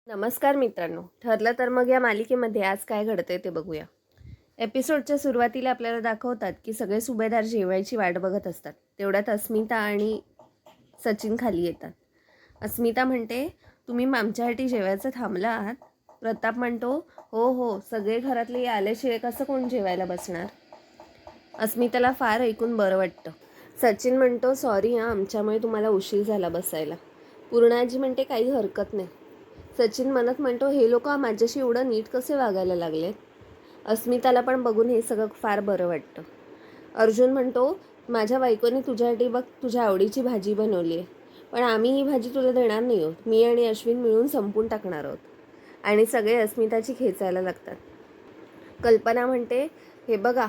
नमस्कार मित्रांनो. ठरलं तर मग या मालिकेमध्ये आज काय घडतंय ते बघूया. एपिसोडच्या सुरुवातीला आपल्याला दाखवतात की सगळे सुभेदार जेवायची वाट बघत असतात. तेवढ्यात अस्मिता आणि सचिन खाली येतात. अस्मिता म्हणते, तुम्ही आमच्यासाठी जेवायचं थांबला आहात? प्रताप म्हणतो, हो हो, सगळे घरातले आल्याशिवाय कसं कोण जेवायला बसणार. अस्मिताला फार ऐकून बरं वाटतं. सचिन म्हणतो, सॉरी हां, आमच्यामुळे तुम्हाला उशीर झाला बसायला. पूर्णाजी म्हणते, काही हरकत नाही. सचिन मनात म्हणतो, हे लोक माझ्याशी एवढं नीट कसे वागायला लागलेत. अस्मिताला पण बघून हे सगळं फार बरं वाटतं. अर्जुन म्हणतो, माझ्या बायकोने तुझ्यासाठी बघ तुझ्या आवडीची भाजी बनवली आहे, पण आम्ही ही भाजी तुला देणार नाही आहोत. मी आणि अश्विन मिळून संपून टाकणार आहोत. आणि सगळे अस्मिताची खेचायला लागतात. कल्पना म्हणते, हे बघा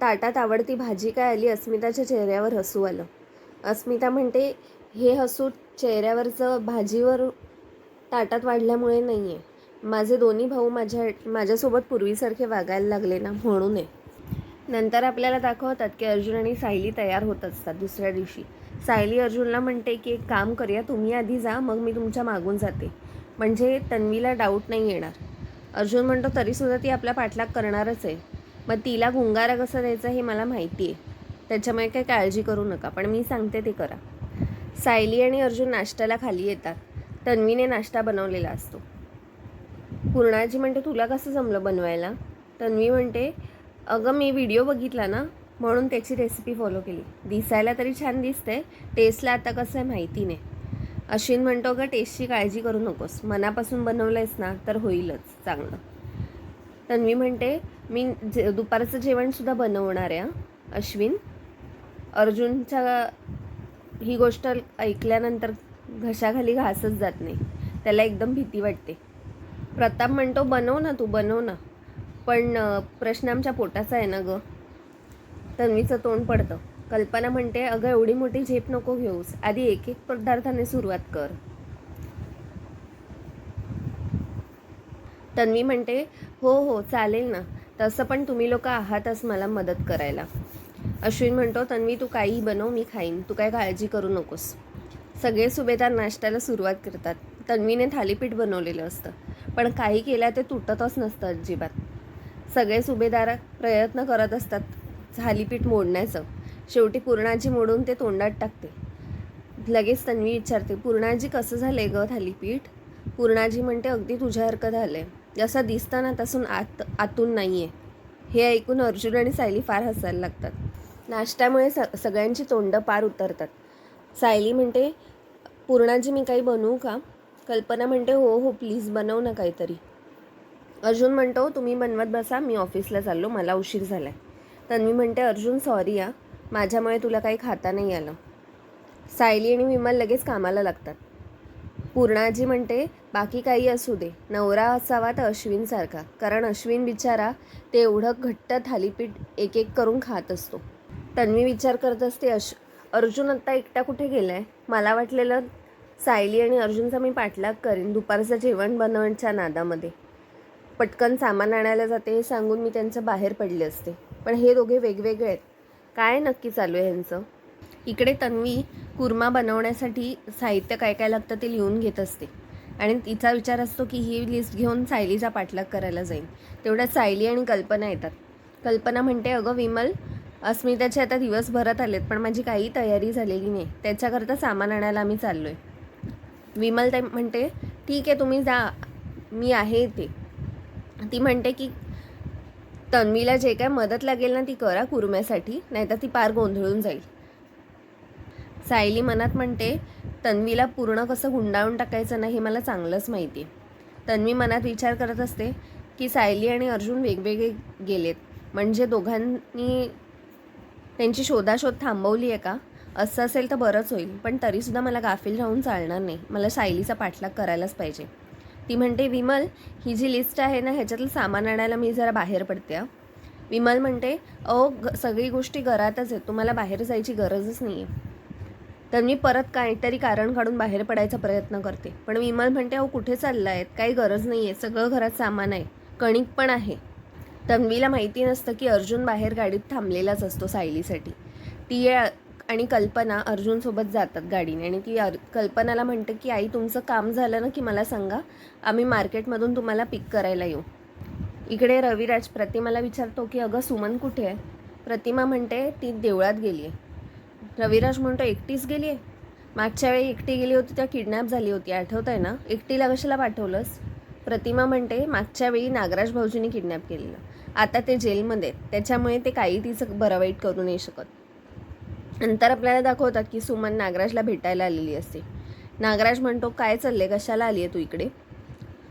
ताटात आवडती भाजी काय आली. अस्मिताच्या चेहऱ्यावर हसू आलं. अस्मिता म्हणते, हे हसू चेहऱ्यावरचं भाजीवर ताटात वाढल्यामुळे नाही आहे. माझे दोन्ही भाऊ माझ्यासोबत पूर्वीसारखे वागायला लागले ना, म्हणून आहे. नंतर आपल्याला दाखवतात की अर्जुन आणि सायली तयार होत असतात. दुसऱ्या दिवशी सायली अर्जुनला म्हणते की एक काम करूया, तुम्ही आधी जा, मग मी तुमच्या मागून जाते, म्हणजे तन्वीला डाऊट नाही येणार. अर्जुन म्हणतो, तरीसुद्धा ती आपला पाठलाग करणारच आहे. मग तिला गुंगारा कसं द्यायचा हे मला माहिती आहे, त्याच्यामुळे काही काळजी करू नका, पण मी सांगते ते करा. सायली आणि अर्जुन नाश्त्याला खाली येतात. तन्वीने नाश्ता बनवलेला असतो. पूर्णाजी म्हणते, तुला कसं जमलं बनवायला. तन्वी म्हणते, अगं मी व्हिडिओ बघितला ना, म्हणून त्याची रेसिपी फॉलो केली. दिसायला तरी छान दिसते, टेस्टला आता कसं आहे माहिती नाही. अश्विन म्हणतो, अगं टेस्टची काळजी करू नकोस, मनापासून बनवलंयस ना तर होईलच चांगलं. तन्वी म्हणते, मी दुपारचं जेवणसुद्धा बनवणार आहे. अश्विन अर्जुनच्या ही गोष्ट ऐकल्यानंतर घशाखाली घासच जात नाही. त्याला एकदम भीती वाटते. प्रताप म्हणतो, बनव ना तू, बनव ना, पण प्रश्न आमच्या पोटाचा आहे ना गं. तन्वीचं तोंड पडतं. कल्पना म्हणते, अगं एवढी मोठी झेप नको घेऊस, आधी एक एक पदार्थाने सुरुवात कर. तन्वी म्हणते, हो हो चालेल ना, तसं पण तुम्ही लोक आहातच मला मदत करायला. अश्विन म्हणतो, तन्वी तू काही बनव, मी खाईन, तू काय काळजी करू नकोस. सगळे सुभेदार नाश्त्याला सुरुवात करतात. तन्वीने थालीपीठ बनवलेलं असतं, पण काही केल्या ते तुटतच नसतं अजिबात. सगळे सुभेदार प्रयत्न करत असतात थालीपीठ मोडण्याचं. शेवटी पूर्णाजी मोडून ते तोंडात टाकते. लगेच तन्वी विचारते, पूर्णाजी कसं झालं आहे गं थालीपीठ. पूर्णाजी म्हणते, अगदी तुझ्यासारखं झालं आहे, जसं दिसतं ना तसून आतून नाही आहे. हे ऐकून अर्जुन आणि सायली फार हसायला लागतात. नाश्त्यामुळे सगळ्यांची तोंडं पार उतरतात. सायली म्हणते, पूर्णाजी मी काही बनवू का. कल्पना म्हणते, हो हो प्लीज बनव ना काहीतरी. अर्जुन म्हणतो, तुम्ही बनवत बसा, मी ऑफिसला चाललो, मला उशीर झाला आहे. तन्वी म्हणते, अर्जुन सॉरी या, माझ्यामुळे तुला काही खाता नाही आलं. सायली आणि विमल लगेच कामाला लागतात. पूर्णाजी म्हणते, बाकी काही असू दे, नवरा असावा तर अश्विनसारखा, कारण अश्विन बिचारा ते एवढं घट्ट थालीपीठ एक एक करून खात असतो. तन्वी विचार करत असते, अर्जुन आत्ता एकटा कुठे गेला आहे. मला वाटलेलं सायली आणि अर्जुनचा मी पाठलाग करीन दुपारचं जेवण बनवण्याच्या नादामध्ये. पटकन सामान आणायला जाते हे सांगून मी त्यांचं बाहेर पडले असते, पण हे दोघे वेगवेगळे आहेत. काय नक्की चालू आहे ह्यांचं. इकडे तन्वी कुर्मा बनवण्यासाठी साहित्य काय काय लागतं ते लिहून घेत असते आणि तिचा विचार असतो की ही लिस्ट घेऊन सायलीचा पाठलाग करायला जाईल. तेवढ्यात सायली आणि कल्पना येतात. कल्पना म्हणते, अगं विमल, अस्मिताचे आता दिवसभरात आलेत, पण माझी काही तयारी झालेली नाही, त्याच्याकरता सामान आणायला आम्ही चाललो आहे. विमल म्हणते, ठीक आहे तुम्ही जा, मी आहे इथे. ती म्हणते की तन्वीला जे काय मदत लागेल ना ती करा कुर्म्यासाठी, नाहीतर ती पार गोंधळून जाईल. सायली मनात म्हणते, तन्वीला पूर्ण कसं गुंडाळून टाकायचं नाही हे मला चांगलंच माहिती आहे. तन्वी मनात विचार करत असते की सायली आणि अर्जुन वेगवेगळे गेलेत, म्हणजे दोघांनी त्यांची शोधाशोध थांबवली आहे का. असं असेल तर बरंच होईल, पण तरीसुद्धा मला गाफील राहून चालणार नाही, मला सायलीचा पाठलाग करायलाच पाहिजे. ती म्हणते, विमल ही जी लिस्ट आहे ना ह्याच्यातलं सामान आणायला मी जरा बाहेर पडते. विमल म्हणते, अहो सगळी गोष्टी घरातच आहेत, तुम्हाला बाहेर जायची गरजच नाही आहे. तर मी परत काहीतरी कारण काढून बाहेर पडायचा प्रयत्न करते, पण विमल म्हणते, अहो कुठे चालला आहेत, काही गरज नाही आहे, सगळं घरात सामान आहे, कणिक पण आहे. तन्वीला माहिती नसतं की अर्जुन बाहेर गाडीत थांबलेलाच असतो सायलीसाठी. ती आणि कल्पना अर्जुनसोबत जातात गाडीने आणि ती कल्पनाला म्हणते की आई तुमचं काम झालं ना की मला सांगा, आम्ही मार्केटमधून तुम्हाला पिक करायला येऊ. इकडे रविराज प्रतिमाला विचारतो की अगं सुमन कुठे आहे. प्रतिमा म्हणते ती देवळात गेली आहे. रविराज म्हणतो एकटीच गेली आहे. मागच्या वेळी एकटी गेली होती त्या किडनॅप झाली होती, आठवत आहे ना, एकटीला कशाला पाठवलंस. प्रतिमा म्हणते मागच्या वेळी नागराज भाऊजींनी किडनॅप केलेलं, आता ते जेलमध्ये त्याच्यामुळे ते काही तिचं बरं वाईट करू नाही शकत. नंतर आपल्याला दाखवतात की सुमन नागराजला भेटायला आलेली असते. नागराज म्हणतो काय चालले, कशाला आली आहे तू इकडे.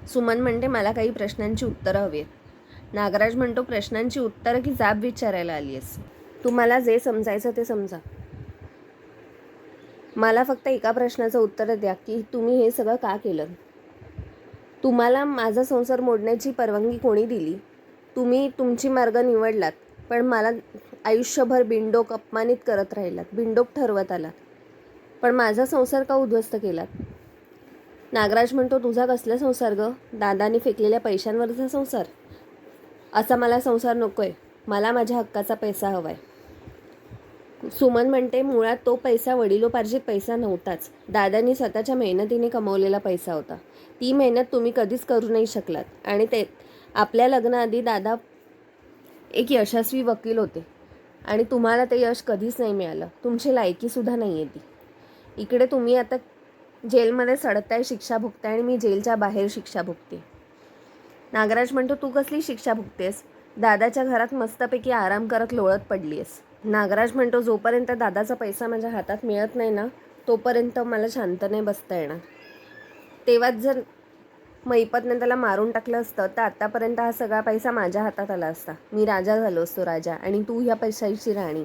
सुमन म्हणते मला काही प्रश्नांची उत्तरं हवी आहेत. नागराज म्हणतो प्रश्नांची उत्तरं की जाब विचारायला आली आहेस. तुम्हाला जे समजायचं ते समजा, मला फक्त एका प्रश्नाचं उत्तर द्या की तुम्ही हे सगळं का केलं. तुम्हाला माझा संसार मोडण्याची परवानगी कोणी दिली. तुम्ही तुमची मार्ग निवडलात, पण मला आयुष्यभर बिनडोक अपमानित करत राहिलात, बिनडोक ठरवत आलात, पण माझा संसार का उद्ध्वस्त केलात. नागराज म्हणतो तुझा कसला संसार ग, दादाने फेकलेल्या पैशांवरचा संसार. असा मला संसार नको आहे, मला माझ्या हक्काचा पैसा हवा आहे. सुमन म्हणते मुळात तो पैसा वडिलोपार्जित पैसा नव्हताच, दादांनी स्वतःच्या मेहनतीने कमवलेला पैसा होता. ती मेहनत तुम्ही कधीच करू नाही शकलात. आणि ते आपल्या लग्नाआधी दादा एक यशस्वी वकील होते आणि तुम्हाला ते यश कधीच नाही मिळालं. तुमची लायकीसुद्धा नाही आहे ती. इकडे तुम्ही आता जेलमध्ये सडताय, शिक्षा भुगताय आणि मी जेलच्या बाहेर शिक्षा भुगते. नागराज म्हणतो तू कसली शिक्षा भुगतेस, दादाच्या घरात मस्तपैकी आराम करत लोळत पडली आहेस. नागराज म्हणतो जोपर्यंत दादाचा पैसा माझ्या हातात मिळत नाही ना तोपर्यंत मला शांत नाही बसता येणार. तेव्हाच जर मैपतने त्याला मारून टाकलं असतं तर आत्तापर्यंत हा सगळा पैसा माझ्या हातात आला असता, मी राजा झालो असतो राजा, आणि तू ह्या पैशाची राणी.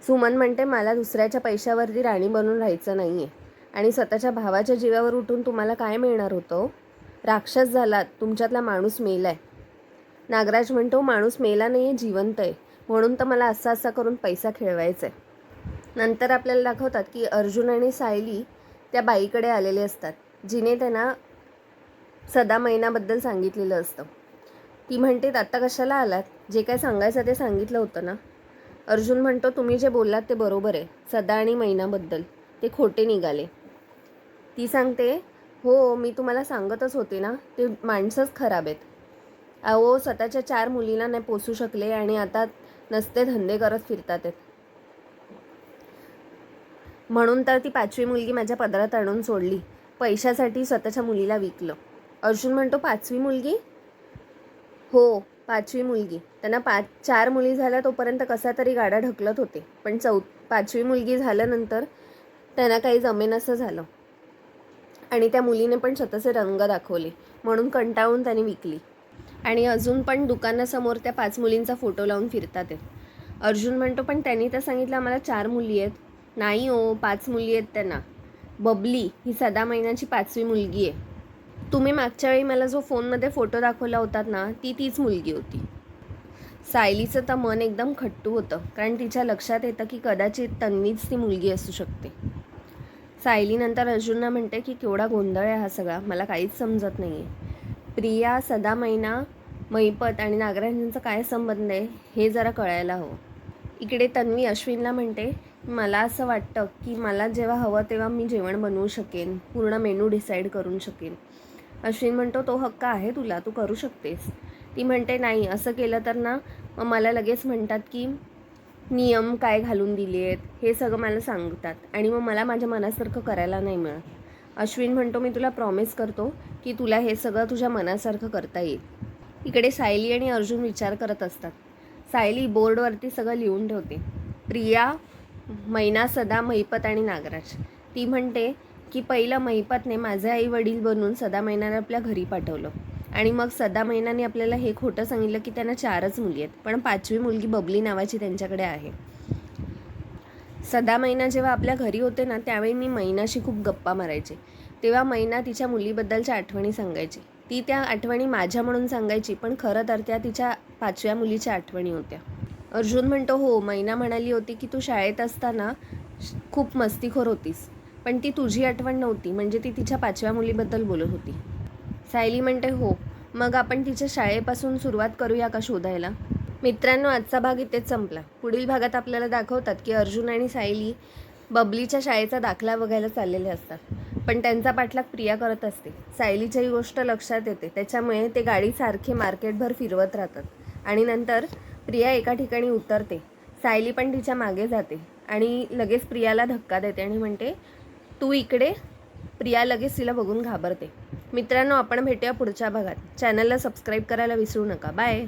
सुमन म्हणते मला दुसऱ्याच्या पैशावरती राणी बनून राहायचं नाही आहे, आणि स्वतःच्या भावाच्या जीवावर उठून तुम्हाला काय मिळणार होतं. राक्षस झालात, तुमच्यातला माणूस मेला आहे. नागराज म्हणतो माणूस मेला नाही आहे, जिवंत आहे, म्हणून तर मला असा असा करून पैसा खेळवायचा आहे. नंतर आपल्याला दाखवतात की अर्जुन आणि सायली त्या बाईकडे आलेले असतात जिने त्यांना सदा महिन्याबद्दल सांगितलेलं असतं. ती म्हणते आत्ता कशाला आलात, जे काय सांगायचं ते सांगितलं होतं ना. अर्जुन म्हणतो तुम्ही जे बोललात ते बरोबर आहे, सदा आणि महिन्याबद्दल ते खोटे निघाले. ती सांगते हो मी तुम्हाला सांगतच होते ना, ते माणसंच खराब आहेत. अहो स्वतःच्या 4 मुलींना नाही पोसू शकले आणि आता नसते धंदे करत फिरतात आहेत. म्हणून तर ती 5वी मुलगी माझ्या पदरात आणून सोडली, पैशासाठी स्वतःच्या मुलीला विकलं. अर्जुन म्हणतो 5वी मुलगी, हो 5वी मुलगी. त्यांना 4 मुली झाल्या तोपर्यंत कसा तरी गाडा ढकलत होते, पण 5वी मुलगी झाल्यानंतर त्यांना काही जमेनासं झालं आणि त्या मुलीने पण स्वतःचे रंग दाखवले, म्हणून कंटाळून त्यांनी विकली. आणि अजून पण दुकानासमोर त्या 5 मुलींचा फोटो लावून फिरतात आहेत. अर्जुन म्हणतो पण त्यांनी तर सांगितलं आम्हाला 4 मुली आहेत. नाही हो 5 मुली आहेत त्यांना. बबली ही सदा महिन्याची 5वी मुलगी आहे. तुम्ही मागच्या वेळी मला जो फोनमध्ये फोटो दाखवला होतात ना तीच मुलगी होती. सायलीचं तर मन एकदम खट्टू होतं, कारण तिच्या लक्षात येतं की कदाचित तन्वीच ती मुलगी असू शकते. सायली नंतर अर्जुनला म्हणते की केवढा गोंधळ आहे हा सगळा, मला काहीच समजत नाही आहे. प्रिया, सदा महिना, मैपत आणि नागराजांचा काय संबंध आहे हे जरा कळायला हवं. इकडे तन्वी अश्विनला म्हणते मला असं वाटतं की मला जेव्हा हवं तेव्हा मी जेवण बनवू शकेन, पूर्ण मेनू डिसाईड करू शकेन. अश्विन म्हणतो तो हक्क आहे तुला, तू करू शकतेस. ती म्हणते नाही असं केलं तर ना मग मला लगेच म्हणतात की नियम काय घालून दिले आहेत हे सगळं मला सांगतात आणि मग मला माझ्या मनासारखं करायला नाही मिळत. अश्विन म्हणतो मी तुला प्रॉमिस करतो की तुला हे सगळं तुझ्या मनासारखं करता येईल. इकडे सायली आणि अर्जुन विचार करत असतात. सायली बोर्डवरती सगळं लिहून ठेवते. प्रिया, मैना, सदा, मैपत आणि नागराज. ती म्हणते की पहिलं मैपतने माझे आई वडील बनून सदा मैनाने आपल्या घरी पाठवलं आणि मग सदा मैनाने आपल्याला हे खोटं सांगितलं की त्यांना 4च मुली आहेत, पण 5वी मुलगी बबली नावाची त्यांच्याकडे आहे. सदा मैना जेव्हा आपल्या घरी होते ना त्यावेळी मी मैनाशी खूप गप्पा मारायचे, तेव्हा मैना तिच्या मुलीबद्दलच्या आठवणी सांगायची. ती त्या आठवणी माझ्या म्हणून सांगायची, पण खरं तर त्या तिच्या 5व्या मुलीच्या आठवणी होत्या. अर्जुन म्हणतो हो मैना म्हणाली होती की तू शाळेत असताना खूप मस्तीखोर होतीस, पण ती तुझी आठवण नव्हती, म्हणजे ती तिच्या 5व्या मुलीबद्दल बोलत होती. सायली म्हणते हो मग आपण तिच्या शाळेपासून सुरुवात करूया का शोधायला. मित्रांनो, आजचा भाग इथेच संपला. पुढील भागात आपल्याला दाखवतात की अर्जुन आणि सायली बबलीच्या शाळेचा दाखला बघायला चाललेले असतात, पण त्यांचा पाठलाग प्रिया करत असते. सायलीची ही गोष्ट लक्षात येते, त्याच्यामुळे ते गाडी सारखे मार्केटभर फिरवत राहतात आणि नंतर प्रिया एका ठिकाणी उतरते. सायली पण तिच्या मागे जाते आणि लगेच प्रियाला धक्का देते आणि म्हणते, तू इकडे. प्रिया लगेच तिला बघून घाबरते. मित्रांनो, आपण भेटूया पुढच्या भागात. चॅनलला सबस्क्राईब करायला विसरू नका. बाय.